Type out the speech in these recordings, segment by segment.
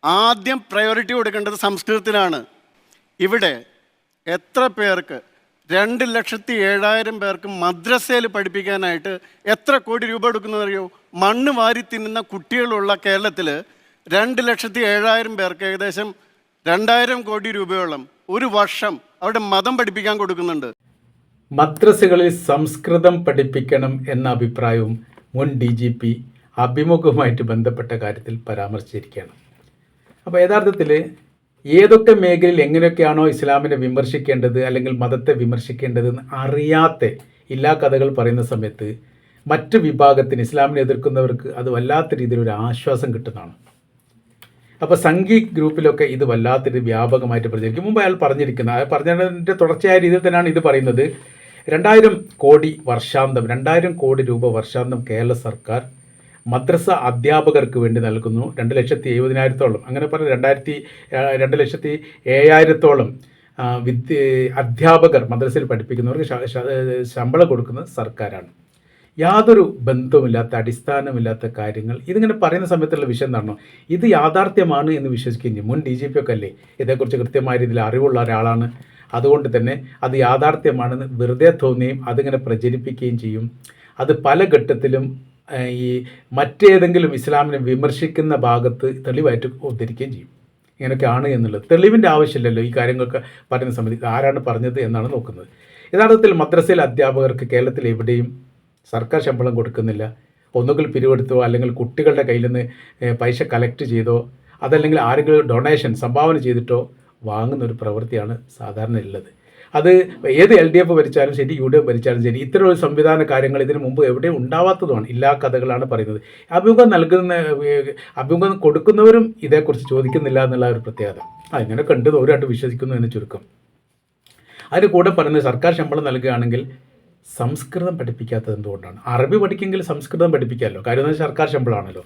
ആദ്യം പ്രയോറിറ്റി കൊടുക്കേണ്ടത് സംസ്കൃതത്തിനാണ്. ഇവിടെ എത്ര പേർക്ക് 2,07,000 പേർക്ക് മദ്രസയിൽ പഠിപ്പിക്കാനായിട്ട് എത്ര കോടി രൂപ എടുക്കുന്നതറിയോ? മണ്ണ് വാരി തിന്നുന്ന കുട്ടികളുള്ള കേരളത്തിൽ 2,07,000 പേർക്ക് ഏകദേശം 2,000 കോടി രൂപയോളം ഒരു വർഷം അവിടെ മതം പഠിപ്പിക്കാൻ കൊടുക്കുന്നുണ്ട്. മദ്രസകളിൽ സംസ്കൃതം പഠിപ്പിക്കണം എന്ന അഭിപ്രായവും മുൻ DGP അഭിമുഖവുമായിട്ട് ബന്ധപ്പെട്ട കാര്യത്തിൽ പരാമർശിച്ചിരിക്കുകയാണ്. അപ്പോൾ യഥാർത്ഥത്തിൽ ഏതൊക്കെ മേഖലയിൽ എങ്ങനെയൊക്കെയാണോ ഇസ്ലാമിനെ വിമർശിക്കേണ്ടത് അല്ലെങ്കിൽ മതത്തെ വിമർശിക്കേണ്ടതെന്ന് അറിയാത്ത എല്ലാ കഥകൾ പറയുന്ന സമയത്ത് മറ്റു വിഭാഗത്തിന് ഇസ്ലാമിനെ എതിർക്കുന്നവർക്ക് അത് വല്ലാത്ത രീതിയിൽ ഒരു ആശ്വാസം കിട്ടുന്നതാണ്. അപ്പോൾ സംഘി ഗ്രൂപ്പിലൊക്കെ ഇത് വല്ലാത്തൊരു വ്യാപകമായിട്ട് പ്രചരിക്കും. മുമ്പ് അയാൾ പറഞ്ഞതിൻ്റെ തുടർച്ചയായ രീതിയിൽ തന്നെയാണ് ഇത് പറയുന്നത്. 2,000 കോടി വർഷാന്തം 2,000 കോടി രൂപ വർഷാന്തം കേരള സർക്കാർ മദ്രസ അധ്യാപകർക്ക് വേണ്ടി നൽകുന്നു. 2,70,000-ഓളം അങ്ങനെ പറഞ്ഞ് 2,07,000-ഓളം അധ്യാപകർ മദ്രസയിൽ പഠിപ്പിക്കുന്നവർക്ക് ശമ്പളം കൊടുക്കുന്നത് സർക്കാരാണ്. യാതൊരു ബന്ധവുമില്ലാത്ത അടിസ്ഥാനമില്ലാത്ത കാര്യങ്ങൾ ഇതിങ്ങനെ പറയുന്ന സമയത്തുള്ള വിഷയം എന്താണോ, ഇത് യാഥാർത്ഥ്യമാണ് എന്ന് വിശ്വസിക്കുകയും ചെയ്യും. മുൻ DGP ഒക്കെ അല്ലേ ഇതേക്കുറിച്ച് കൃത്യമായ രീതിയിൽ അറിവുള്ള ഒരാളാണ്. അതുകൊണ്ട് തന്നെ അത് യാഥാർത്ഥ്യമാണെന്ന് വെറുതെ തോന്നുകയും അതിങ്ങനെ പ്രചരിപ്പിക്കുകയും ചെയ്യും. അത് പല ഘട്ടത്തിലും ഈ മറ്റേതെങ്കിലും ഇസ്ലാമിനെ വിമർശിക്കുന്ന ഭാഗത്ത് തെളിവായിട്ട് ഉദ്ധരിക്കുകയും ചെയ്യും. ഇങ്ങനെയൊക്കെയാണ് എന്നുള്ളത് തെളിവിൻ്റെ ആവശ്യമില്ലല്ലോ. ഈ കാര്യങ്ങളൊക്കെ പറയുന്ന സമയത്ത് ആരാണ് പറഞ്ഞത് എന്നാണ് നോക്കുന്നത്. യഥാർത്ഥത്തിൽ മദ്രസയിൽ അധ്യാപകർക്ക് കേരളത്തിൽ എവിടെയും സർക്കാർ ശമ്പളം കൊടുക്കുന്നില്ല. ഒന്നുകിൽ പിരിവെടുത്തോ അല്ലെങ്കിൽ കുട്ടികളുടെ കയ്യിൽ നിന്ന് പൈസ കളക്ട് ചെയ്തോ അതല്ലെങ്കിൽ ആരെങ്കിലും ഡൊണേഷൻ സംഭാവന ചെയ്തിട്ടോ വാങ്ങുന്നൊരു പ്രവൃത്തിയാണ് സാധാരണ ഉള്ളത്. അത് ഏത് LDF ഭരിച്ചാലും ശരി UDF ഭരിച്ചാലും ശരി ഇത്തരം ഒരു സംവിധാന കാര്യങ്ങൾ ഇതിനു മുമ്പ് എവിടെയും ഉണ്ടാവാത്തതുമാണ്. എല്ലാ കഥകളാണ് പറയുന്നത്. അഭിമുഖം കൊടുക്കുന്നവരും ഇതേക്കുറിച്ച് ചോദിക്കുന്നില്ല എന്നുള്ള ഒരു പ്രത്യേകത. ഇങ്ങനെയൊക്കെ ഉണ്ട് ഓരോട്ട് വിശ്വസിക്കുന്നു എന്ന് ചുരുക്കം. അതിന് കൂടെ പറയുന്നത് സർക്കാർ ശമ്പളം നൽകുകയാണെങ്കിൽ സംസ്കൃതം പഠിപ്പിക്കാത്തത് എന്തുകൊണ്ടാണ്? അറബി പഠിക്കെങ്കിൽ സംസ്കൃതം പഠിപ്പിക്കാമല്ലോ. കാര്യം എന്ന് സർക്കാർ ശമ്പളമാണല്ലോ.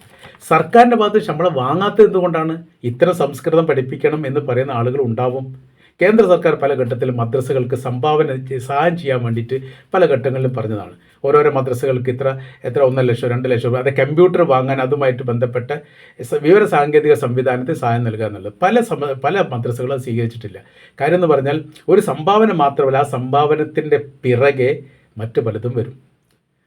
സർക്കാരിൻ്റെ ഭാഗത്ത് ശമ്പളം വാങ്ങാത്തത് എന്തുകൊണ്ടാണ്? ഇത്തരം സംസ്കൃതം പഠിപ്പിക്കണം എന്ന് പറയുന്ന ആളുകൾ ഉണ്ടാവും. കേന്ദ്ര സർക്കാർ പല ഘട്ടത്തിലും മദ്രസകൾക്ക് സഹായം ചെയ്യാൻ വേണ്ടിയിട്ട് പല ഘട്ടങ്ങളിലും പറഞ്ഞതാണ്. ഓരോരോ മദ്രസകൾക്ക് എത്ര 1 ലക്ഷം 2 ലക്ഷം രൂപ, അത് കമ്പ്യൂട്ടർ വാങ്ങാൻ അതുമായിട്ട് ബന്ധപ്പെട്ട വിവര സാങ്കേതിക സംവിധാനത്തിൽ സഹായം നൽകുക എന്നുള്ളത് പല മദ്രസകളും സ്വീകരിച്ചിട്ടില്ല. കാര്യം എന്ന് പറഞ്ഞാൽ ഒരു സംഭാവന മാത്രമല്ല, ആ സംഭാവനത്തിൻ്റെ പിറകെ മറ്റു പലതും വരും.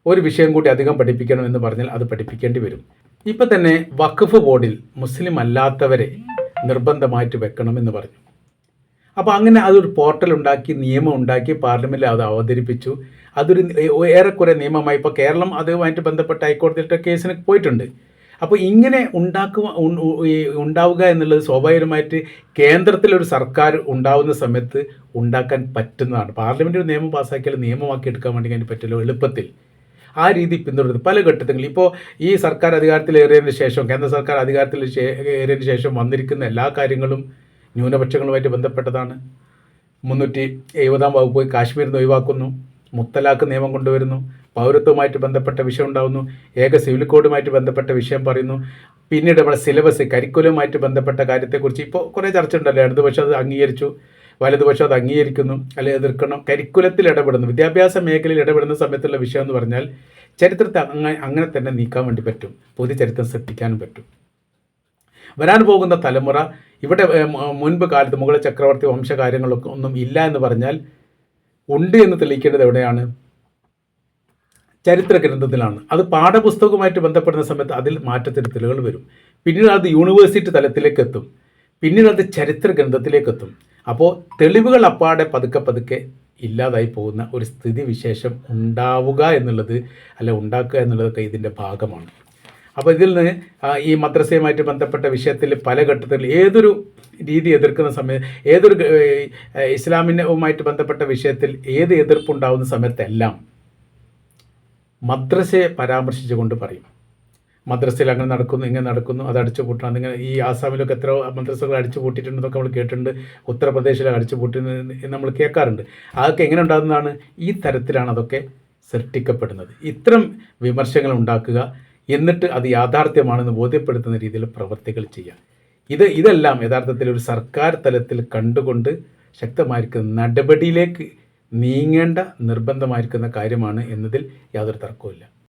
ഒരു വിഷയം കൂടി അധികം പഠിപ്പിക്കണം എന്ന് പറഞ്ഞാൽ അത് പഠിപ്പിക്കേണ്ടി വരും. ഇപ്പം തന്നെ വഖഫ് ബോർഡിൽ മുസ്ലിം അല്ലാത്തവരെ നിർബന്ധമായിട്ട് വെക്കണമെന്ന് പറഞ്ഞു. അപ്പോൾ അങ്ങനെ അതൊരു പോർട്ടൽ ഉണ്ടാക്കി നിയമം ഉണ്ടാക്കി പാർലമെൻറ്റിൽ അത് അവതരിപ്പിച്ചു. അതൊരു ഏറെക്കുറെ നിയമമായി. ഇപ്പോൾ കേരളം അതുമായിട്ട് ബന്ധപ്പെട്ട ഹൈക്കോടതിയിലത്തെ കേസിന് പോയിട്ടുണ്ട്. അപ്പോൾ ഇങ്ങനെ ഉണ്ടാവുക എന്നുള്ളത് സ്വാഭാവികമായിട്ട് കേന്ദ്രത്തിലൊരു സർക്കാർ ഉണ്ടാവുന്ന സമയത്ത് ഉണ്ടാക്കാൻ പറ്റുന്നതാണ്. പാർലമെൻറ്റ് ഒരു നിയമം പാസ്സാക്കിയാൽ നിയമമാക്കി എടുക്കാൻ വേണ്ടി അതിന് പറ്റുമല്ലോ എളുപ്പത്തിൽ. ആ രീതി പിന്തുടരുന്നത് പല ഘട്ടങ്ങളിൽ. ഇപ്പോൾ ഈ സർക്കാർ അധികാരത്തിലേറിയതിന് ശേഷം കേന്ദ്ര സർക്കാർ അധികാരത്തിലേറിയതിന് ശേഷം വന്നിരിക്കുന്ന എല്ലാ കാര്യങ്ങളും ന്യൂനപക്ഷങ്ങളുമായിട്ട് ബന്ധപ്പെട്ടതാണ്. 370-ാം വകുപ്പ് കാശ്മീരിൽ നിന്ന് ഒഴിവാക്കുന്നു, മുത്തലാഖ് നിയമം കൊണ്ടുവരുന്നു, പൗരത്വവുമായിട്ട് ബന്ധപ്പെട്ട വിഷയം ഉണ്ടാകുന്നു, ഏക സിവിൽ കോഡുമായിട്ട് ബന്ധപ്പെട്ട വിഷയം പറയുന്നു. പിന്നീട് നമ്മുടെ സിലബസ് കരിക്കുലവുമായിട്ട് ബന്ധപ്പെട്ട കാര്യത്തെക്കുറിച്ച് ഇപ്പോൾ കുറേ ചർച്ച ഉണ്ടല്ലോ. ഇടതുപക്ഷം അത് അംഗീകരിച്ചു, വലതുപക്ഷം അത് അംഗീകരിക്കുന്നു, അല്ലെങ്കിൽ എതിർക്കണം. കരിക്കുലത്തിൽ ഇടപെടുന്നു, വിദ്യാഭ്യാസ മേഖലയിൽ ഇടപെടുന്ന സമയത്തുള്ള വിഷയം എന്ന് പറഞ്ഞാൽ ചരിത്രത്തെ അങ്ങനെ തന്നെ നീക്കാൻ വേണ്ടി പറ്റും, പുതിയ ചരിത്രം സൃഷ്ടിക്കാനും പറ്റും. വരാൻ പോകുന്ന തലമുറ ഇവിടെ മുൻപ് കാലത്ത് മുഗൾ ചക്രവർത്തി വംശകാര്യങ്ങളൊക്കെ ഒന്നും ഇല്ല എന്ന് പറഞ്ഞാൽ ഉണ്ട് എന്ന് തെളിയിക്കേണ്ടത് എവിടെയാണ്? ചരിത്ര ഗ്രന്ഥത്തിലാണ്. അത് പാഠപുസ്തകവുമായിട്ട് ബന്ധപ്പെടുന്ന സമയത്ത് അതിൽ മാറ്റത്തിരുത്തലുകൾ വരും. പിന്നീട് അത് യൂണിവേഴ്സിറ്റി തലത്തിലേക്ക് എത്തും, പിന്നീട് അത് ചരിത്ര ഗ്രന്ഥത്തിലേക്ക് എത്തും. അപ്പോൾ തെളിവുകൾ അപ്പാടെ പതുക്കെ ഇല്ലാതായി പോകുന്ന ഒരു സ്ഥിതി വിശേഷം ഉണ്ടാവുക എന്നുള്ളത് ഉണ്ടാക്കുക എന്നുള്ളതൊക്കെ ഇതിൻ്റെ ഭാഗമാണ്. അപ്പോൾ ഇതിൽ നിന്ന് ഈ മദ്രസയുമായിട്ട് ബന്ധപ്പെട്ട വിഷയത്തിൽ പല ഘട്ടത്തിൽ ഏതൊരു രീതി എതിർക്കുന്ന സമയത്ത് ഏതൊരു ഇസ്ലാമിനുമായിട്ട് ബന്ധപ്പെട്ട വിഷയത്തിൽ ഏത് എതിർപ്പുണ്ടാകുന്ന സമയത്തെല്ലാം മദ്രസയെ പരാമർശിച്ചുകൊണ്ട് പറയും. മദ്രസയിൽ അങ്ങനെ നടക്കുന്നു, ഇങ്ങനെ നടക്കുന്നു, അത് അടിച്ചു പൂട്ടണം. അതിങ്ങനെ ഈ ആസാമിലൊക്കെ എത്ര മദ്രസകൾ അടിച്ചു പൂട്ടിയിട്ടുണ്ടെന്നൊക്കെ നമ്മൾ കേട്ടിട്ടുണ്ട്. ഉത്തർപ്രദേശിലൊക്കെ അടിച്ചു പൂട്ടുന്നത് നമ്മൾ കേൾക്കാറുണ്ട്. അതൊക്കെ എങ്ങനെ ഉണ്ടാകുന്നതാണ്? ഈ തരത്തിലാണ് അതൊക്കെ സൃഷ്ടിക്കപ്പെടുന്നത്. ഇത്തരം വിമർശങ്ങൾ ഉണ്ടാക്കുക, എന്നിട്ട് അത് യാഥാർത്ഥ്യമാണെന്ന് ബോധ്യപ്പെടുത്തുന്ന രീതിയിൽ പ്രവർത്തികൾ ചെയ്യുക. ഇതെല്ലാം യഥാർത്ഥത്തിൽ ഒരു സർക്കാർ തലത്തിൽ കണ്ടുകൊണ്ട് ശക്തമായിരിക്കുന്ന നടപടിയിലേക്ക് നീങ്ങേണ്ട നിർബന്ധമായിരിക്കുന്ന കാര്യമാണ് എന്നതിൽ യാതൊരു തർക്കവുമില്ല.